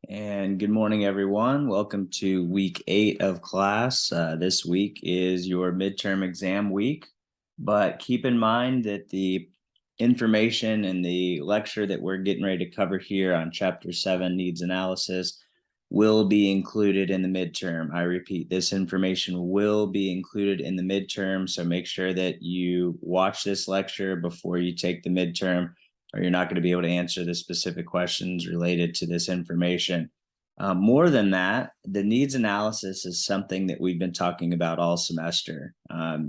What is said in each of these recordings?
And good morning, everyone. Welcome to week 8 of class. This week is your midterm exam week, but keep in mind that the information in the lecture that we're getting ready to cover here on Chapter 7, Needs Analysis, will be included in the midterm. I repeat, this information will be included in the midterm, so make sure that you watch this lecture before you take the midterm, or you're not going to be able to answer the specific questions related to this information. More than that, the needs analysis is something that we've been talking about all semester.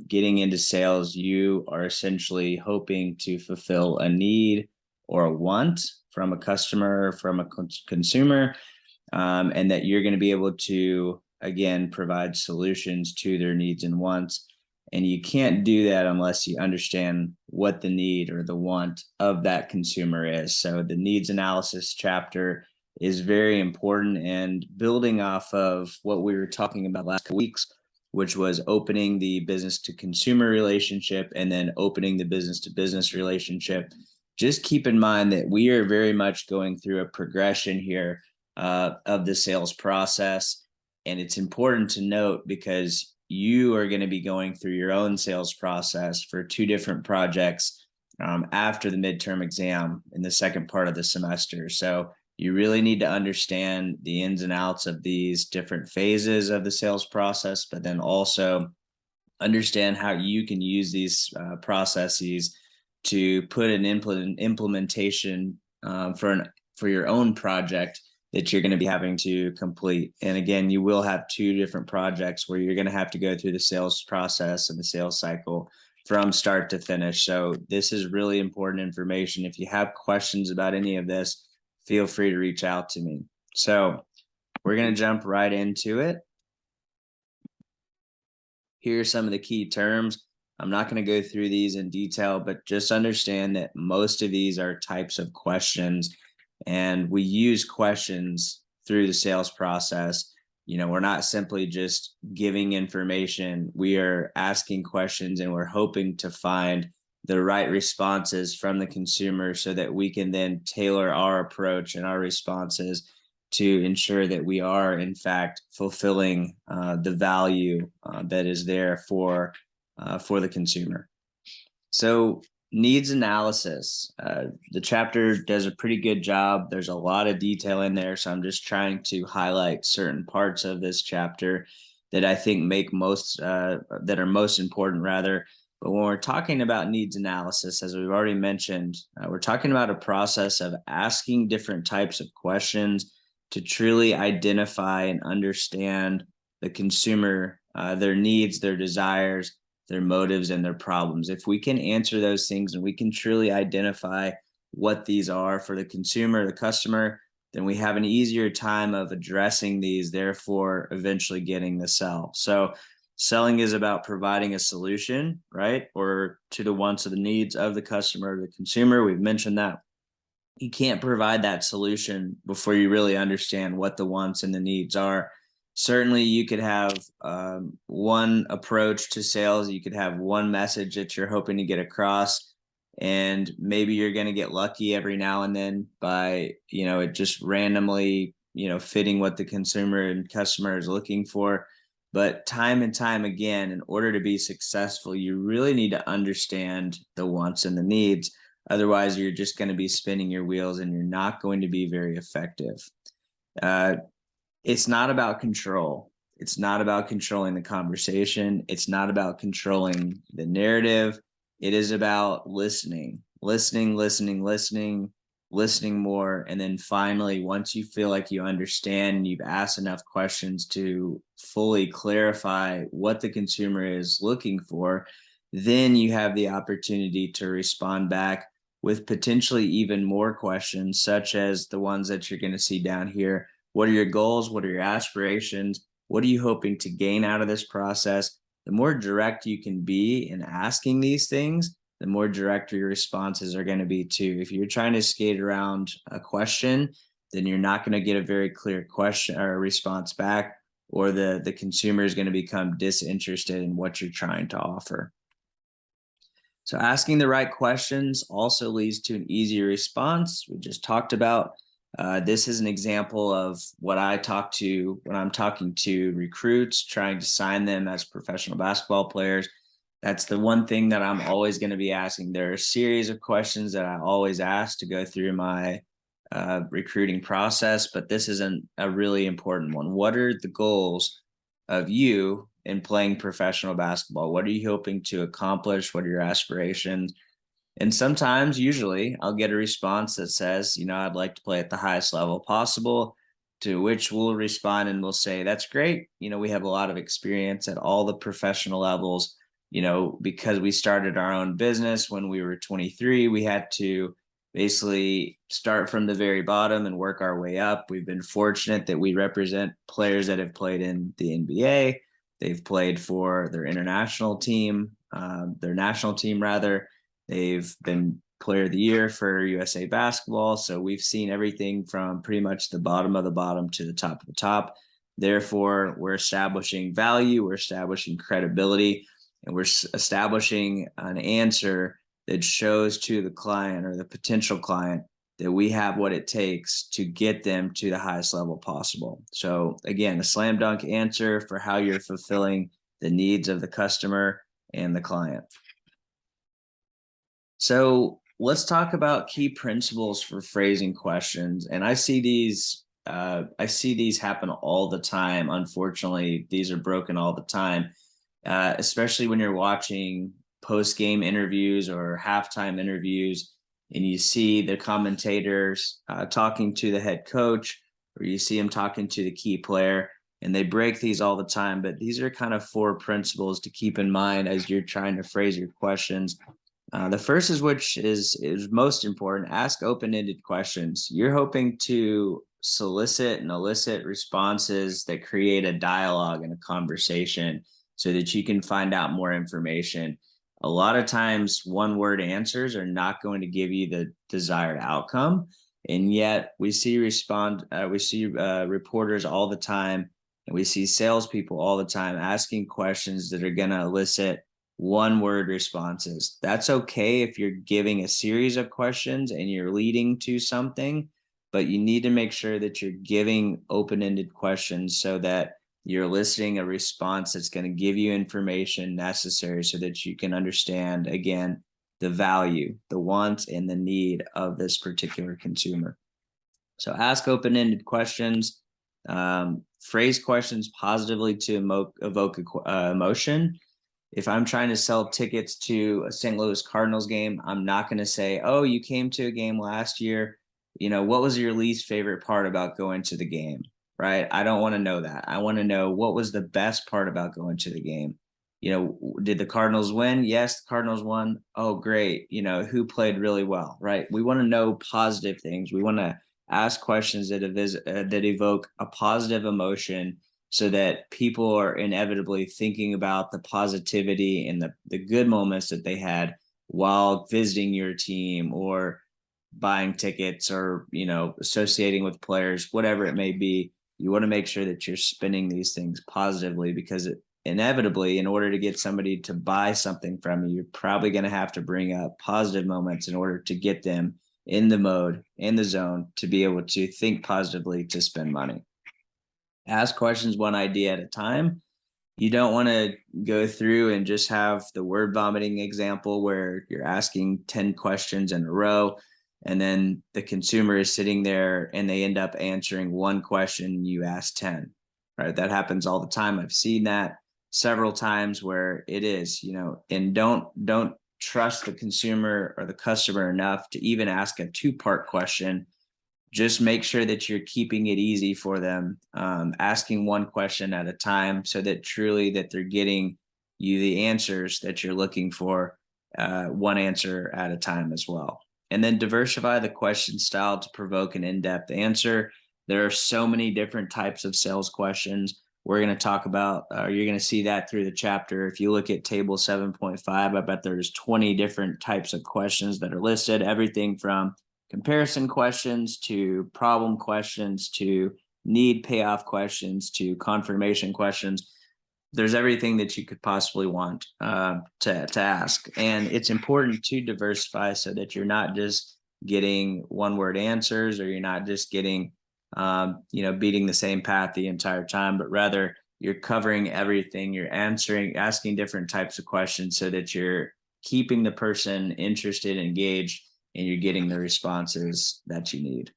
Getting into sales, you are essentially hoping to fulfill a need or a want from a customer, from a consumer, and that you're going to be able to, again, provide solutions to their needs and wants. And you can't do that unless you understand what the need or the want of that consumer is. So the needs analysis chapter is very important, and building off of what we were talking about last weeks, which was opening the business to consumer relationship and then opening the business to business relationship. Just keep in mind that we are very much going through a progression here of the sales process. And it's important to note because you are going to be going through your own sales process for 2 different projects after the midterm exam in the second part of the semester. So you really need to understand the ins and outs of these different phases of the sales process, but then also understand how you can use these processes to put an implementation for your own project that you're going to be having to complete. And again, you will have 2 different projects where you're going to have to go through the sales process and the sales cycle from start to finish. So this is really important information. If you have questions about any of this, feel free to reach out to me. So we're going to jump right into it. Here are some of the key terms. I'm not going to go through these in detail, but just understand that most of these are types of questions, and we use questions through the sales process. We're not simply just giving information. We are asking questions, and we're hoping to find the right responses from the consumer so that we can then tailor our approach and our responses to ensure that we are, in fact, fulfilling the value that is there for the consumer. So needs analysis, the chapter does a pretty good job. There's a lot of detail in there, so I'm just trying to highlight certain parts of this chapter that I think make that are most important, rather. But when we're talking about needs analysis, as we've already mentioned, we're talking about a process of asking different types of questions to truly identify and understand the consumer, their needs, their desires, their motives, and their problems. If we can answer those things and we can truly identify what these are for the consumer, the customer, then we have an easier time of addressing these, therefore eventually getting the sell. So selling is about providing a solution, right? Or to the wants or the needs of the customer or the consumer. We've mentioned that. You can't provide that solution before you really understand what the wants and the needs are. Certainly, you could have one approach to sales. You could have one message that you're hoping to get across, and maybe you're going to get lucky every now and then by, it just randomly, fitting what the consumer and customer is looking for. But time and time again, in order to be successful, you really need to understand the wants and the needs. Otherwise, you're just going to be spinning your wheels and you're not going to be very effective. It's not about control. It's not about controlling the conversation. It's not about controlling the narrative. It is about listening more. And then finally, once you feel like you understand and you've asked enough questions to fully clarify what the consumer is looking for, then you have the opportunity to respond back with potentially even more questions, such as the ones that you're going to see down here. What are your goals? What are your aspirations? What are you hoping to gain out of this process? The more direct you can be in asking these things, the more direct your responses are going to be too. If you're trying to skate around a question, then you're not going to get a very clear question or response back, or the consumer is going to become disinterested in what you're trying to offer. So asking the right questions also leads to an easier response. We just talked about This is an example of what I talk to when I'm talking to recruits, trying to sign them as professional basketball players. That's the one thing that I'm always going to be asking. There are a series of questions that I always ask to go through my recruiting process, but this isn't a really important one. What are the goals of you in playing professional basketball? What are you hoping to accomplish? What are your aspirations? And sometimes, usually, I'll get a response that says, I'd like to play at the highest level possible, to which we'll respond and we'll say, that's great. We have a lot of experience at all the professional levels. Because we started our own business when we were 23, we had to basically start from the very bottom and work our way up. We've been fortunate that we represent players that have played in the NBA. They've played for their international team, their national team rather. They've been player of the year for USA basketball. So we've seen everything from pretty much the bottom of the bottom to the top of the top. Therefore, we're establishing value, we're establishing credibility, and we're establishing an answer that shows to the client or the potential client that we have what it takes to get them to the highest level possible. So again, a slam dunk answer for how you're fulfilling the needs of the customer and the client. So let's talk about key principles for phrasing questions. And I see these happen all the time. Unfortunately, these are broken all the time, especially when you're watching post-game interviews or halftime interviews, and you see the commentators talking to the head coach, or you see them talking to the key player, and they break these all the time. But these are kind of 4 principles to keep in mind as you're trying to phrase your questions. The first is, which is most important, ask open-ended questions. You're hoping to solicit and elicit responses that create a dialogue and a conversation so that you can find out more information. A lot of times, one-word answers are not going to give you the desired outcome, and yet we see reporters all the time, and we see salespeople all the time asking questions that are going to elicit one-word responses. That's okay if you're giving a series of questions and you're leading to something, but you need to make sure that you're giving open-ended questions so that you're eliciting a response that's going to give you information necessary so that you can understand, again, the value, the want, and the need of this particular consumer. So ask open-ended questions, phrase questions positively to evoke emotion. If I'm trying to sell tickets to a St. Louis Cardinals game, I'm not going to say, oh, you came to a game last year. What was your least favorite part about going to the game, right? I don't want to know that. I want to know what was the best part about going to the game. Did the Cardinals win? Yes, the Cardinals won. Oh, great. Who played really well, right? We want to know positive things. We want to ask questions that evoke a positive emotion, so that people are inevitably thinking about the positivity and the good moments that they had while visiting your team or buying tickets or, associating with players, whatever it may be. You want to make sure that you're spinning these things positively, because inevitably, in order to get somebody to buy something from you, you're probably going to have to bring up positive moments in order to get them in the mode, in the zone, to be able to think positively to spend money. Ask questions one idea at a time. You don't want to go through and just have the word vomiting example where you're asking 10 questions in a row, and then the consumer is sitting there and they end up answering one question you ask 10, right? That happens all the time. I've seen that several times where it is, and don't trust the consumer or the customer enough to even ask a 2-part question. Just make sure that you're keeping it easy for them, asking one question at a time, so that truly that they're getting you the answers that you're looking for, one answer at a time as well. And then diversify the question style to provoke an in-depth answer. There are so many different types of sales questions. We're going to talk about, you're going to see that through the chapter. If you look at table 7.5, I bet there's 20 different types of questions that are listed, everything from comparison questions to problem questions to need payoff questions to confirmation questions. There's everything that you could possibly want to ask. And it's important to diversify so that you're not just getting one-word answers, or you're not just getting, beating the same path the entire time, but rather you're covering everything. You're asking different types of questions so that you're keeping the person interested, engaged, and you're getting the responses that you need.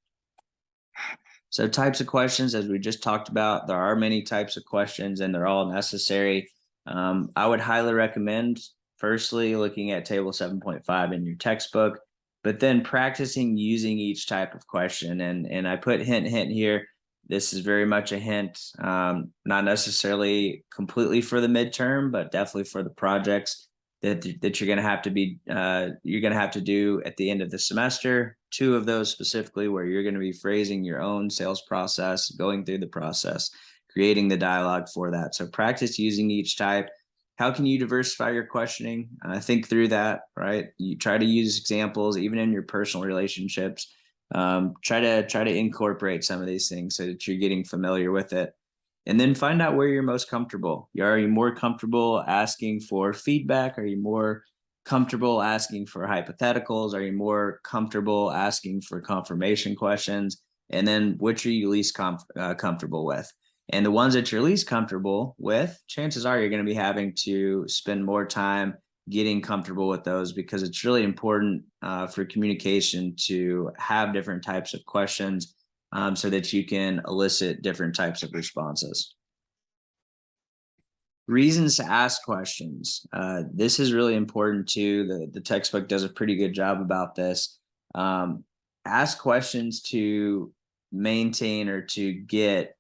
So types of questions, as we just talked about, there are many types of questions and they're all necessary. I would highly recommend, firstly, looking at table 7.5 in your textbook, but then practicing using each type of question. And I put hint here. This is very much a hint, not necessarily completely for the midterm, but definitely for the projects that you're going to have to be you're going to have to do at the end of the semester. 2 of those specifically, where you're going to be phrasing your own sales process, going through the process, creating the dialogue for that. So practice using each type. How can you diversify your questioning? Think through that, right? You try to use examples even in your personal relationships. Try to incorporate some of these things so that you're getting familiar with it. And then find out where you're most comfortable. Are you more comfortable asking for feedback? Are you more comfortable asking for hypotheticals? Are you more comfortable asking for confirmation questions? And then which are you least comfortable with? And the ones that you're least comfortable with, chances are you're going to be having to spend more time getting comfortable with those, because it's really important for communication to have different types of questions so that you can elicit different types of responses. Reasons to ask questions. This is really important too. The textbook does a pretty good job about this. Ask questions to maintain or to get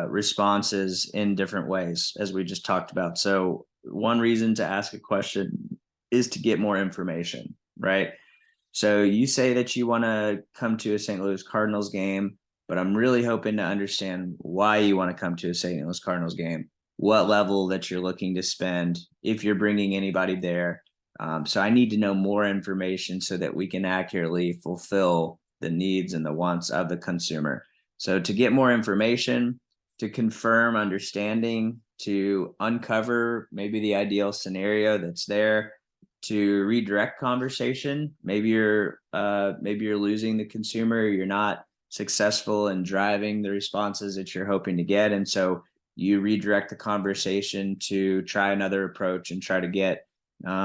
responses in different ways, as we just talked about. So one reason to ask a question is to get more information, right? So you say that you want to come to a St. Louis Cardinals game, but I'm really hoping to understand why you want to come to a St. Louis Cardinals game, what level that you're looking to spend, if you're bringing anybody there. So I need to know more information so that we can accurately fulfill the needs and the wants of the consumer. So to get more information, to confirm understanding, to uncover maybe the ideal scenario that's there, to redirect conversation. Maybe you're losing the consumer, you're not successful in driving the responses that you're hoping to get, and so you redirect the conversation to try another approach and try to get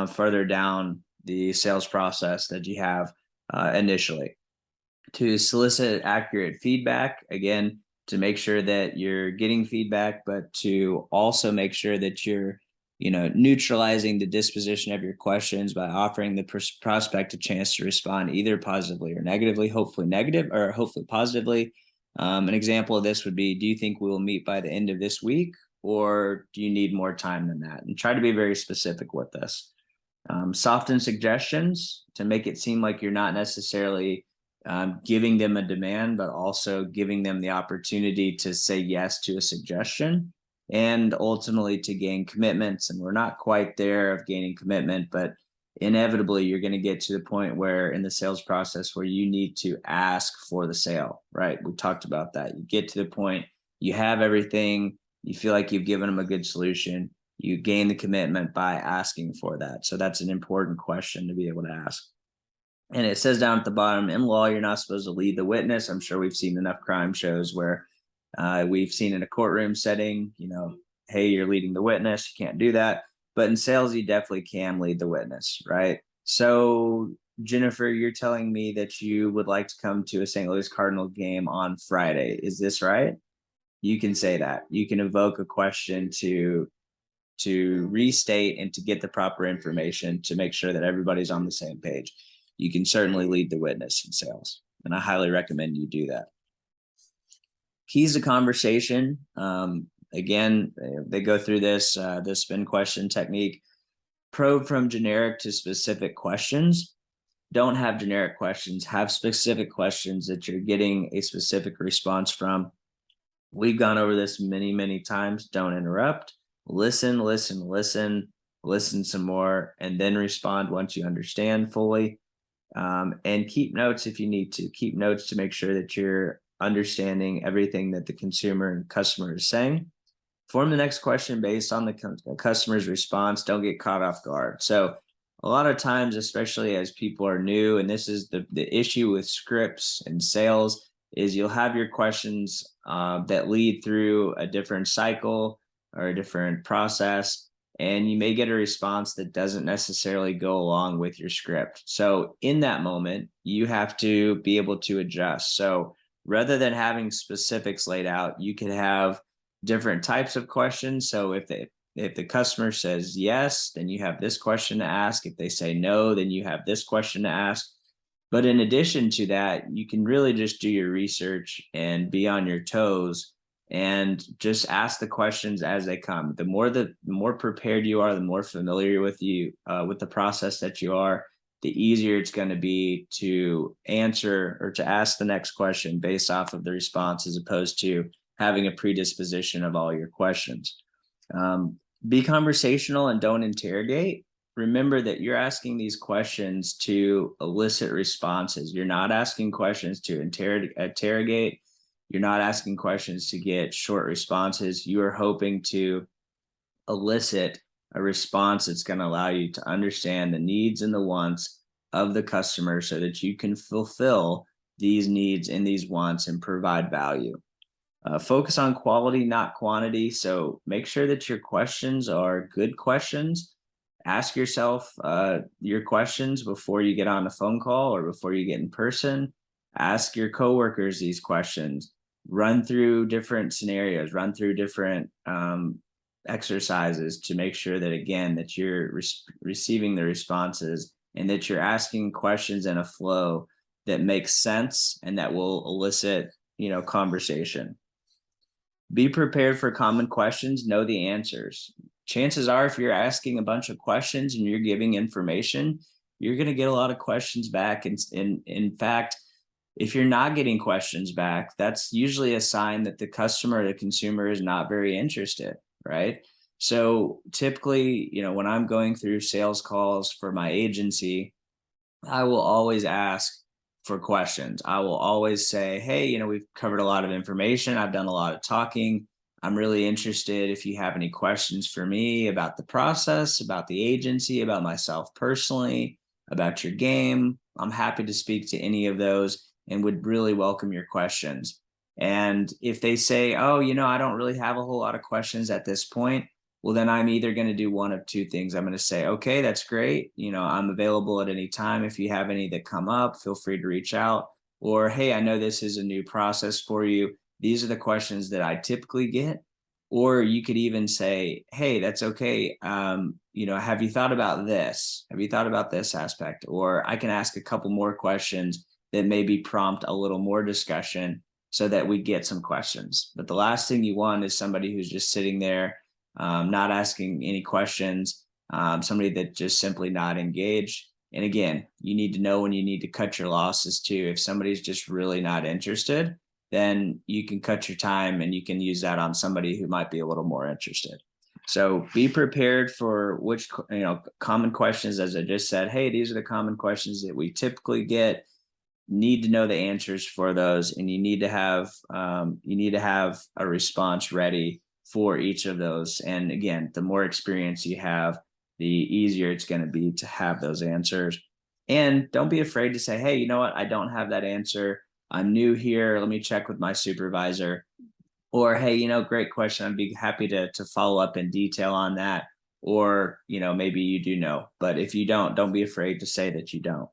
further down the sales process that you have initially. To solicit accurate feedback, again, to make sure that you're getting feedback, but to also make sure that you're neutralizing the disposition of your questions by offering the prospect a chance to respond either positively or negatively, hopefully negative or hopefully positively. An example of this would be, do you think we will meet by the end of this week, or do you need more time than that? And try to be very specific with this. Soften suggestions to make it seem like you're not necessarily giving them a demand, but also giving them the opportunity to say yes to a suggestion, and ultimately to gain commitments. And we're not quite there of gaining commitment, but inevitably you're going to get to the point where in the sales process where you need to ask for the sale, right? We talked about that. You get to the point, you have everything, you feel like you've given them a good solution, you gain the commitment by asking for that. So that's an important question to be able to ask. And it says down at the bottom, in law, you're not supposed to lead the witness. I'm sure we've seen enough crime shows where we've seen in a courtroom setting, hey, you're leading the witness, you can't do that. But in sales, you definitely can lead the witness, right? So Jennifer, you're telling me that you would like to come to a St. Louis Cardinal game on Friday. Is this right? You can say that. You can evoke a question to restate and to get the proper information to make sure that everybody's on the same page. You can certainly lead the witness in sales, and I highly recommend you do that. Keys to conversation. Again, they go through this the spin question technique. Probe from generic to specific questions. Don't have generic questions. Have specific questions that you're getting a specific response from. We've gone over this many, many times. Don't interrupt. Listen some more, and then respond once you understand fully. And keep notes if you need to. Keep notes to make sure that you're understanding everything that the consumer and customer is saying. Form the next question based on the customer's response. Don't get caught off guard. So a lot of times, especially as people are new, and this is the issue with scripts and sales, is you'll have your questions that lead through a different cycle or a different process, and you may get a response that doesn't necessarily go along with your script. So in that moment, you have to be able to adjust. So rather than having specifics laid out, you can have different types of questions. So if the customer says yes, then you have this question to ask. If they say no, then you have this question to ask. But in addition to that, you can really just do your research and be on your toes and just ask the questions as they come. The more prepared you are, the more familiar with the process that you are, the easier it's going to be to answer or to ask the next question based off of the response, as opposed to having a predisposition of all your questions. Be conversational and don't interrogate. Remember that you're asking these questions to elicit responses. You're not asking questions to interrogate. You're not asking questions to get short responses. You are hoping to elicit a response that's going to allow you to understand the needs and the wants of the customer so that you can fulfill these needs and these wants and provide value. Focus on quality, not quantity. So make sure that your questions are good questions. Ask yourself your questions before you get on a phone call or before you get in person. Ask your coworkers these questions. Run through different scenarios, run through different exercises to make sure that, again, that you're receiving the responses and that you're asking questions in a flow that makes sense and that will elicit, conversation. Be prepared for common questions, know the answers. Chances are, if you're asking a bunch of questions and you're giving information, you're going to get a lot of questions back. And in fact, if you're not getting questions back, that's usually a sign that the customer or the consumer is not very interested, right? So typically, when I'm going through sales calls for my agency, I will always ask for questions. I will always say, hey, we've covered a lot of information. I've done a lot of talking. I'm really interested if you have any questions for me about the process, about the agency, about myself personally, about your game. I'm happy to speak to any of those and would really welcome your questions. And if they say, oh, I don't really have a whole lot of questions at this point, well, then I'm either going to do one of two things. I'm going to say, okay, that's great. I'm available at any time. If you have any that come up, feel free to reach out. Or, hey, I know this is a new process for you. These are the questions that I typically get. Or you could even say, hey, that's okay. Have you thought about this? Have you thought about this aspect? Or I can ask a couple more questions that maybe prompt a little more discussion so that we get some questions. But the last thing you want is somebody who's just sitting there not asking any questions, somebody that just simply not engaged. And again, you need to know when you need to cut your losses too. If somebody's just really not interested, then you can cut your time and you can use that on somebody who might be a little more interested. So be prepared for which, common questions, as I just said, hey, these are the common questions that we typically get. Need to know the answers for those, and you need to have a response ready for each of those. And again, the more experience you have, the easier it's going to be to have those answers. And don't be afraid to say, hey, you know what? I don't have that answer. I'm new here. Let me check with my supervisor. Or, hey, great question. I'd be happy to follow up in detail on that. Or, maybe you do know. But if you don't be afraid to say that you don't.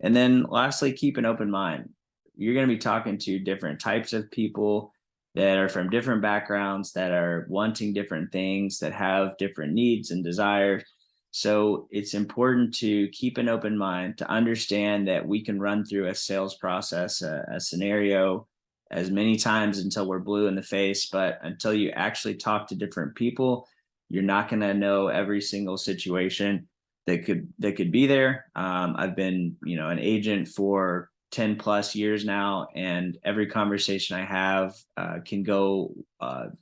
And then lastly, keep an open mind. You're going to be talking to different types of people that are from different backgrounds, that are wanting different things, that have different needs and desires. So it's important to keep an open mind, to understand that we can run through a sales process, a scenario as many times until we're blue in the face. But until you actually talk to different people, you're not going to know every single situation that could be there. I've been, an agent for 10 plus years now, and every conversation I have can go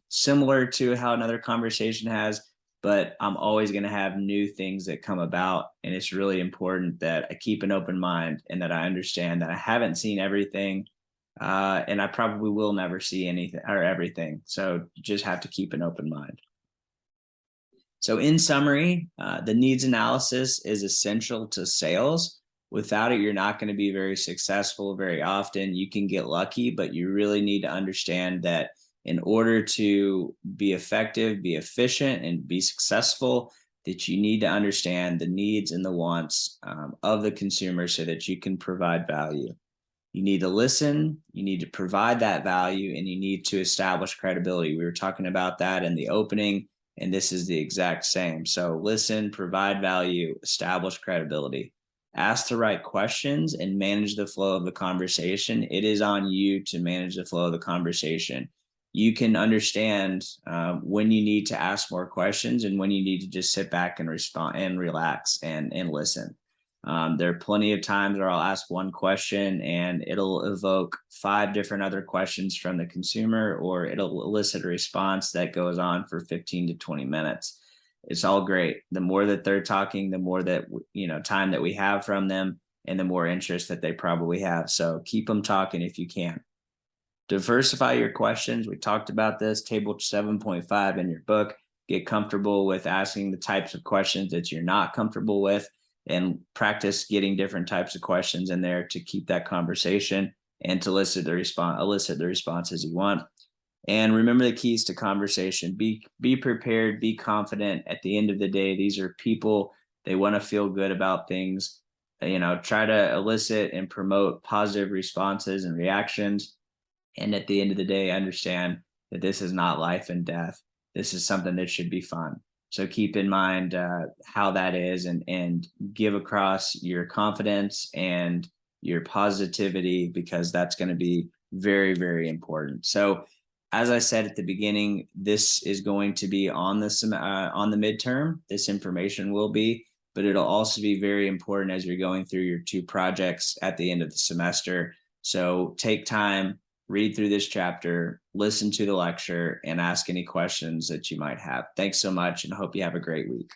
similar to how another conversation has, but I'm always going to have new things that come about. And it's really important that I keep an open mind and that I understand that I haven't seen everything, and I probably will never see anything or everything. So you just have to keep an open mind. So in summary, the needs analysis is essential to sales. Without it, you're not going to be very successful very often. You can get lucky, but you really need to understand that in order to be effective, be efficient, and be successful, that you need to understand the needs and the wants of the consumer so that you can provide value. You need to listen, you need to provide that value, and you need to establish credibility. We were talking about that in the opening, and this is the exact same. So listen, provide value, establish credibility, ask the right questions, and manage the flow of the conversation. It is on you to manage the flow of the conversation. You can understand when you need to ask more questions and when you need to just sit back and respond and relax and listen. There are plenty of times where I'll ask one question and it'll evoke 5 different other questions from the consumer, or it'll elicit a response that goes on for 15 to 20 minutes. It's all great. The more that they're talking, the more that, time that we have from them and the more interest that they probably have. So keep them talking if you can. Diversify your questions. We talked about this, table 7.5 in your book. Get comfortable with asking the types of questions that you're not comfortable with, and practice getting different types of questions in there to keep that conversation and to elicit the responses you want. And remember the keys to conversation. Be prepared, be confident. At the end of the day, these are people. They want to feel good about things. Try to elicit and promote positive responses and reactions. And at the end of the day, understand that this is not life and death. This is something that should be fun. So keep in mind how that is, and give across your confidence and your positivity, because that's going to be very, very important. So as I said at the beginning, this is going to be on the midterm. This information will be, but it'll also be very important as you're going through your 2 projects at the end of the semester. So take time, read through this chapter, listen to the lecture, and ask any questions that you might have. Thanks so much, and hope you have a great week.